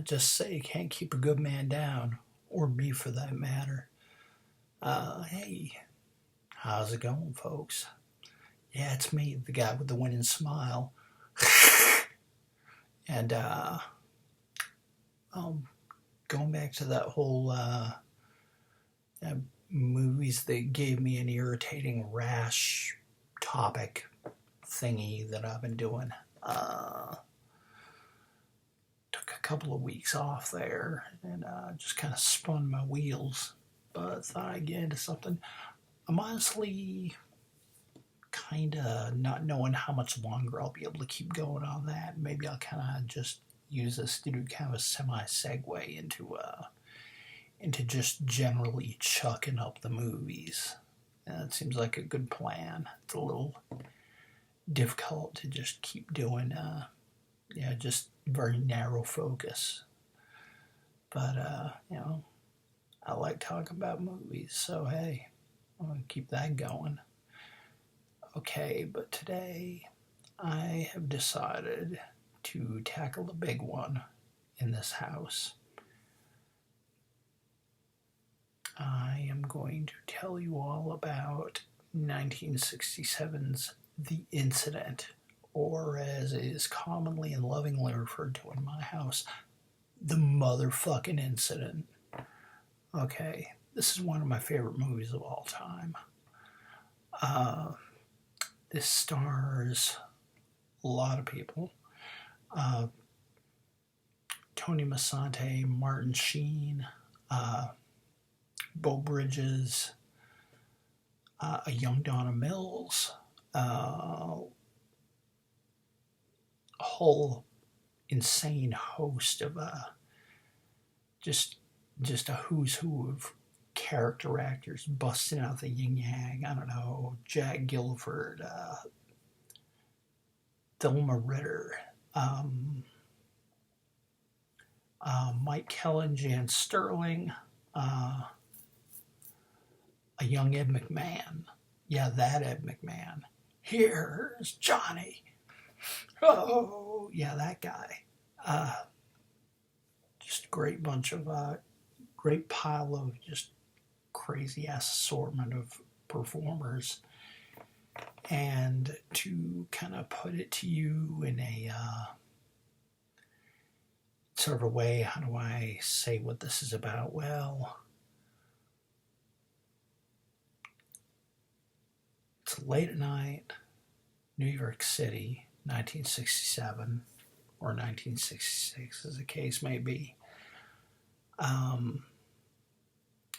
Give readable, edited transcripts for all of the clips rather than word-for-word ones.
Just say you can't keep a good man down, or me for that matter. Hey, how's it going, folks? Yeah, it's me, the guy with the winning smile. And, going back to that whole, movies that gave me an irritating rash topic thingy that I've been doing. Took a couple of weeks off there and just kind of spun my wheels, but thought I'd get into something. I'm honestly kind of not knowing how much longer I'll be able to keep going on that. Maybe I'll kind of just use this to do kind of a semi-segue into just generally chucking up the movies. It seems like a good plan. It's a little difficult to just keep doing, just very narrow focus. But, I like talking about movies, so hey, I'm going to keep that going. Okay, but today I have decided to tackle the big one in this house. I am going to tell you all about 1967's The Incident, or as it is commonly and lovingly referred to in my house, the motherfucking incident. Okay, this is one of my favorite movies of all time. This stars a lot of people. Tony Musante, Martin Sheen, Beau Bridges, a young Donna Mills, a whole insane host of just a who's who of character actors busting out the yin yang. I don't know, Jack Guilford, Thelma Ritter, Mike Kellin, Jan Sterling, a young Ed McMahon. Yeah, that Ed McMahon. Here's Johnny. Oh, yeah, that guy. Just a great bunch of, great pile of just crazy ass assortment of performers. And to kind of put it to you in a sort of a way, how do I say what this is about? Well, it's late at night, New York City, 1967 or 1966, as the case may be.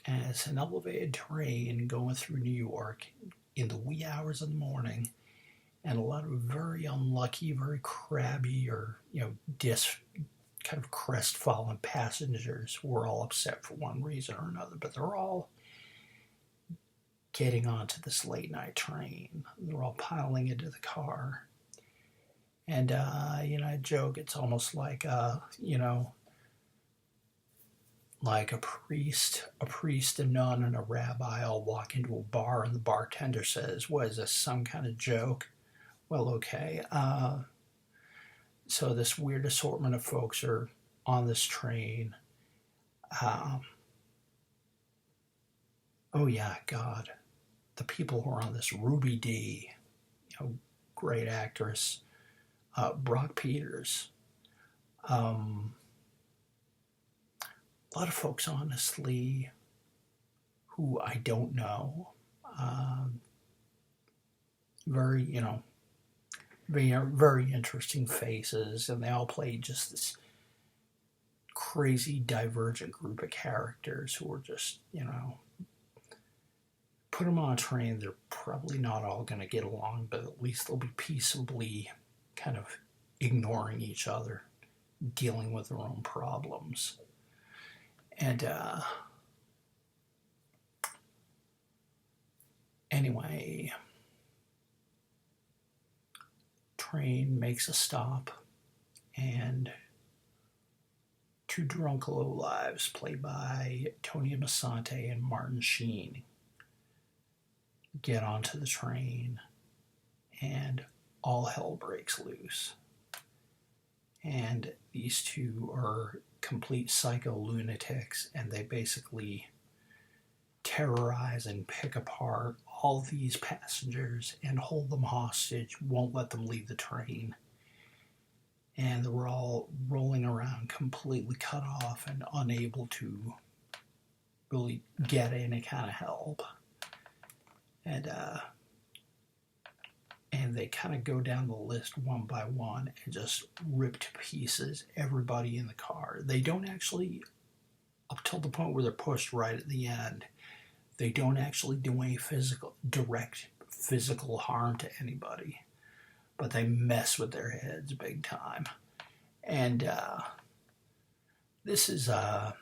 And it's an elevated train going through New York in the wee hours of the morning, and a lot of very unlucky, very crabby, or kind of crestfallen passengers who are all upset for one reason or another, but they're all getting onto this late night train. They're all piling into the car. And, I joke, it's almost like, like a priest, a nun, and a rabbi all walk into a bar, and the bartender says, what is this, some kind of joke? Well, okay. So this weird assortment of folks are on this train. Oh yeah, God. The people who are on this, Ruby Dee, great actress, Brock Peters. A lot of folks, honestly, who I don't know. Very, very interesting faces, and they all play just this crazy divergent group of characters who are just, put them on a train, they're probably not all going to get along, but at least they'll be peaceably kind of ignoring each other, dealing with their own problems. And anyway, train makes a stop, and two drunk lowlives played by Tony Musante and Martin Sheen get onto the train, and all hell breaks loose. And these two are complete psycho lunatics, and they basically terrorize and pick apart all these passengers and hold them hostage, won't let them leave the train. And we're all rolling around completely cut off and unable to really get any kind of help. And they kind of go down the list one by one and just rip to pieces everybody in the car. They don't actually, up till the point where they're pushed right at the end, they don't actually do any direct physical harm to anybody, but they mess with their heads big time. And this is, and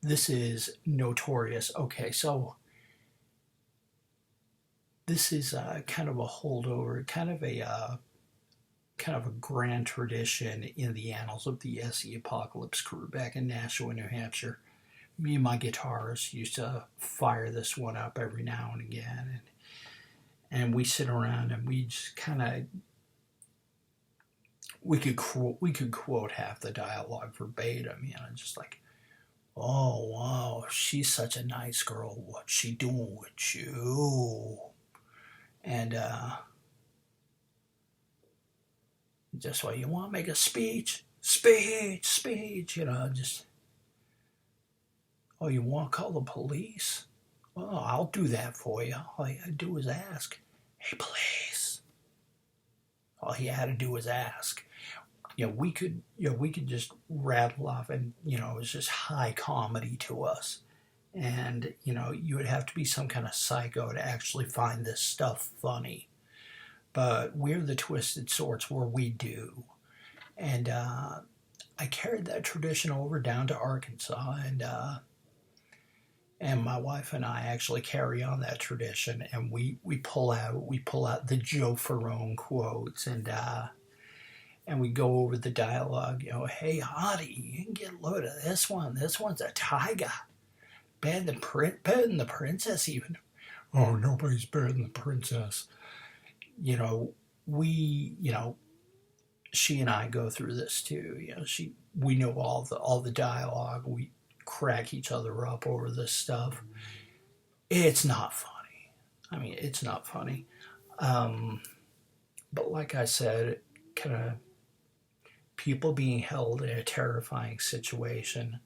this is notorious. Okay, so this is kind of a holdover, kind of a grand tradition in the annals of the SE Apocalypse crew back in Nashua, New Hampshire. Me and my guitarist used to fire this one up every now and again, and we sit around and we just kind of we could quote half the dialogue verbatim, just like, "Oh wow, she's such a nice girl. What's she doing with you?" And just what you want, make a speech, just. Oh, you want to call the police? Well, I'll do that for you. All you got to do is ask. Hey, police. All he had to do was ask. We could just rattle off, and it was just high comedy to us. And you would have to be some kind of psycho to actually find this stuff funny. But we're the twisted sorts where we do. And I carried that tradition over down to Arkansas, and my wife and I actually carry on that tradition, and we pull out the Joe Ferrone quotes, and we go over the dialogue. Hey, hottie, you can get a load of this one. This one's a tiger, better than the princess even. Oh, nobody's better than the princess. She and I go through this too. We know all the dialogue. We crack each other up over this stuff. It's not funny. It's not funny. But like I said, kind of people being held in a terrifying situation,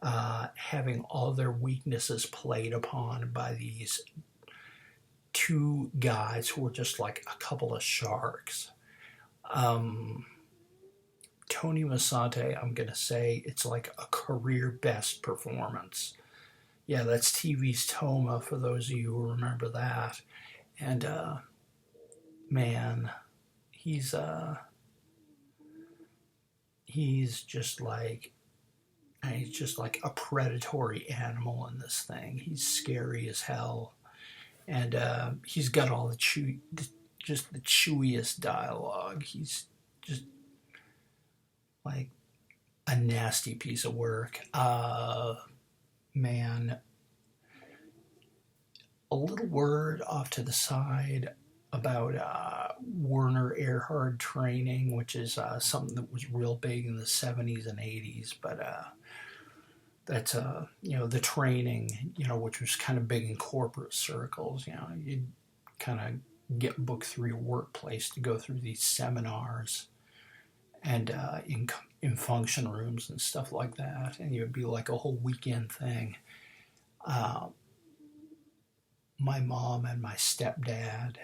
having all their weaknesses played upon by these two guys who are just like a couple of sharks. Tony Musante, I'm going to say it's like a career best performance. Yeah, that's TV's Toma, for those of you who remember that. And, man, he's just like a predatory animal in this thing. He's scary as hell. And he's got all the chewiest dialogue. He's just like a nasty piece of work. Man, a little word off to the side about Werner Erhard training, which is something that was real big in the 70s and 80s, but that's the training, which was kind of big in corporate circles. You'd kind of get booked through your workplace to go through these seminars, and in function rooms and stuff like that, and it would be like a whole weekend thing. My mom and my stepdad,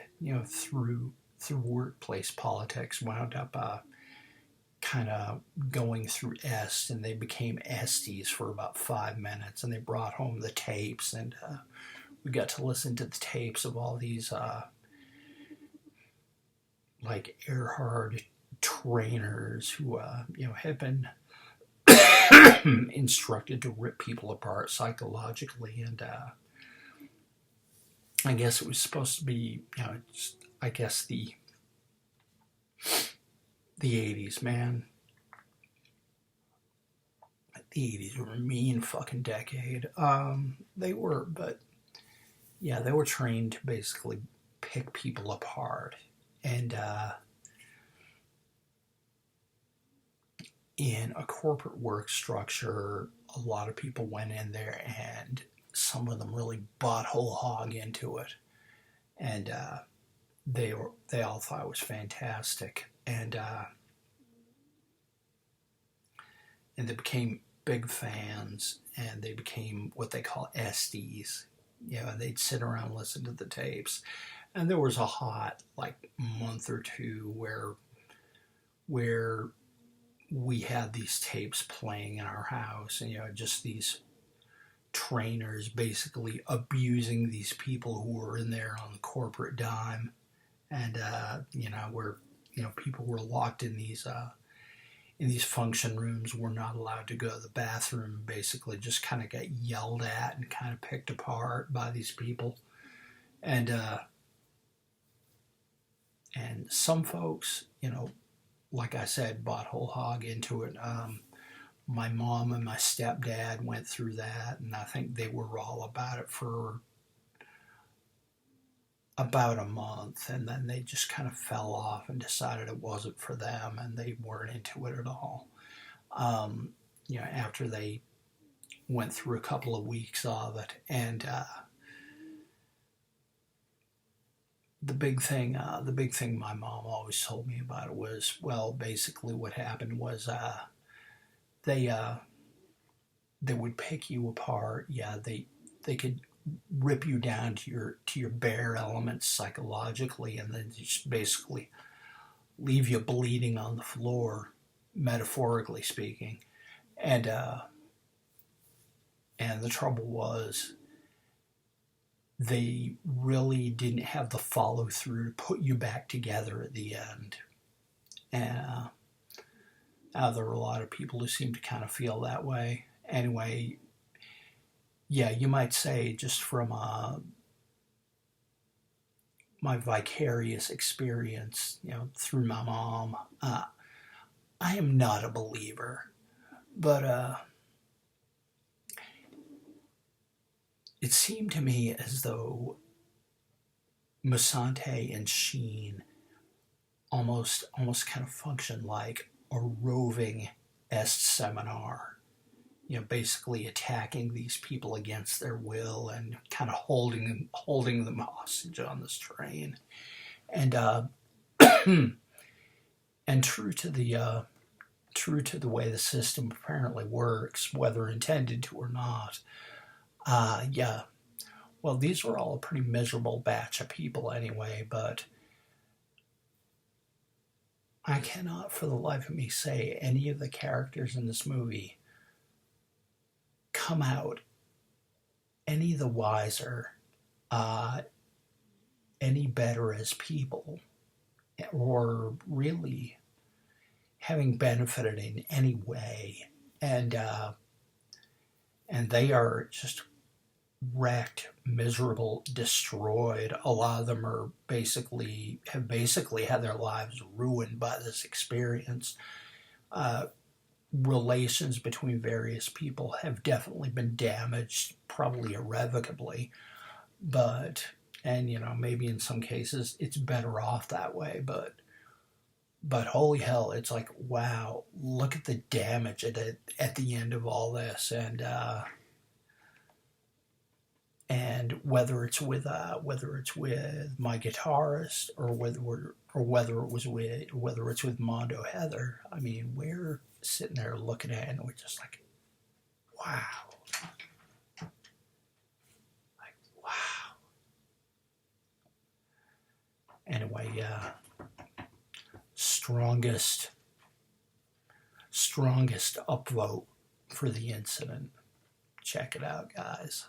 through workplace politics, wound up kind of going through est, and they became esties for about 5 minutes, and they brought home the tapes, and we got to listen to the tapes of all these like Erhard trainers who had been instructed to rip people apart psychologically, and I guess it was supposed to be, I guess the 80s, man. The 80s were a mean fucking decade. They were, but yeah, they were trained to basically pick people apart. And in a corporate work structure, a lot of people went in there and some of them really bought whole hog into it. And they all thought it was fantastic. And they became big fans, and they became what they call SDs. And they'd sit around and listen to the tapes. And there was a hot, month or two where we had these tapes playing in our house, and just these trainers basically abusing these people who were in there on the corporate dime, and where people were locked in these function rooms, were not allowed to go to the bathroom, basically just kind of got yelled at and kind of picked apart by these people. And some folks, like I said, bought whole hog into it. My mom and my stepdad went through that, and I think they were all about it for about a month, and then they just kind of fell off and decided it wasn't for them, and they weren't into it at all. After they went through a couple of weeks of it, and the big thing my mom always told me about it was, well, basically what happened was they would pick you apart. Yeah, they could rip you down to your bare elements psychologically, and then just basically leave you bleeding on the floor, metaphorically speaking. And the trouble was, they really didn't have the follow through to put you back together at the end. And there were a lot of people who seemed to kind of feel that way. Anyway, yeah, you might say, just from my vicarious experience, through my mom, I am not a believer, but it seemed to me as though Musante and Sheen almost kind of function like a roving est seminar, basically attacking these people against their will and kind of holding them hostage on this train, and and true to the way the system apparently works, whether intended to or not. Yeah, well, these were all a pretty miserable batch of people anyway, but I cannot for the life of me say any of the characters in this movie come out any the wiser, any better as people, or really having benefited in any way. And they are just wrecked, miserable, destroyed. A lot of them have basically had their lives ruined by this experience. Relations between various people have definitely been damaged, probably irrevocably, and maybe in some cases it's better off that way, but holy hell, it's like, wow, look at the damage at the end of all this. And whether it's with my guitarist, or whether it's with Mondo Heather, I mean, we're sitting there looking at it and we're just like, wow. Like, wow. Anyway, strongest upvote for the incident. Check it out, guys.